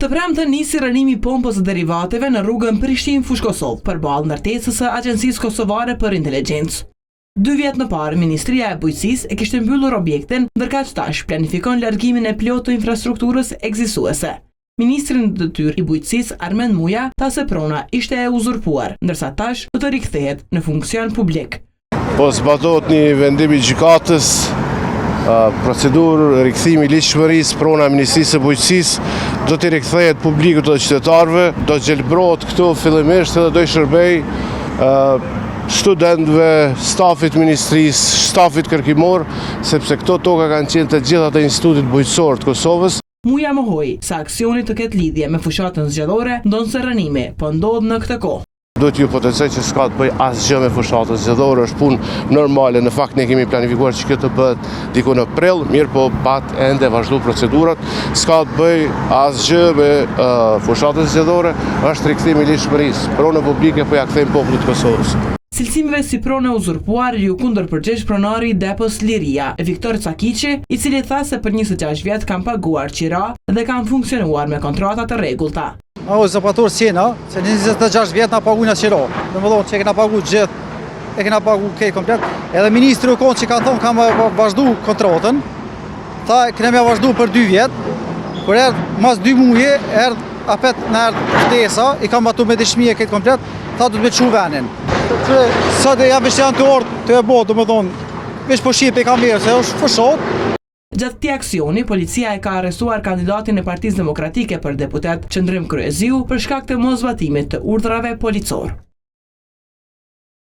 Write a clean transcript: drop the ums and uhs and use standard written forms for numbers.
Të premten nisi rënimi pompës së derivateve në rrugën Prishtinë-Fushë Kosovë përballë ndërtesës së Agjencisë Kosovare për Inteligjencë. 2 vjet më parë, Ministria e Bujqësisë e kishte mbyllur objektin, ndërkaq tash planifikon largimin e plotë të infrastrukturës ekzistuese. Ministri në detyrë i Bujqësisë Armend Muja tha se prona ishte e uzurpuar, ndërsa tash do të rikthehet në funksion publik. Po zbatohet një vendim i gjykatës, procedurë rikthimi ligjshmërisë, prona e Ministrisë së Bujqësisë do të rikthehet publikut të qytetarëve, do të gjelbrohet këtu fillimisht edhe do i shërbej studentëve, stafit ministrisë, stafit kërkimor, sepse këto toka kanë qenë të gjitha të Institutit Bujqësor të Kosovës. Muja mohoi se aksioni të ketë lidhje me fushatën zgjedhore, ndonse rënimi po ndodh në këtë kohë. Duhet ju potencoj që s'ka të bëj asgjë me fushatën zgjedhore, është punë normale. Në fakt ne kemi planifikuar që kjo të bëhet diku në prill, mirë po pat ende vazhdu procedurat. S'ka të bëj asgjë me fushatën zgjedhore, është rikthimi i ligjshmërisë. Prona publike po ja kthejmë popullit të Kosovës. Cilësimeve si pronë uzurpuar ju kundërpërgjigj pronari i Depos Liria, Viktor Cakiqi, i cili tha se për 26 vjet kanë paguar qira dhe kanë funksionuar me kontrata të rregullta. O zapator Siena, se 26 vjet na paguajnë qira. Domethënë që kena paguar gjithë, e kena paguar këtë komplet. Edhe ministri u kon që ka thonë kam vazhdu kontratën. Tha kena më vazhdu për 2 vjet. Kur erdh mas 2 muaj, erdh apet në shtesa, i kam batu me dëshmi e këtë komplet, tha du të me çu venin. Sa të jam vështë janë të orë të e botë, do më thonë, veç po shqipe i kam mirë, se është fëshot. Gjatë këtij aksioni, policia e ka arrestuar kandidatin e Partisë Demokratike për deputet Qëndrim Kryeziu për shkak të mosbatimit të urdhrave policor.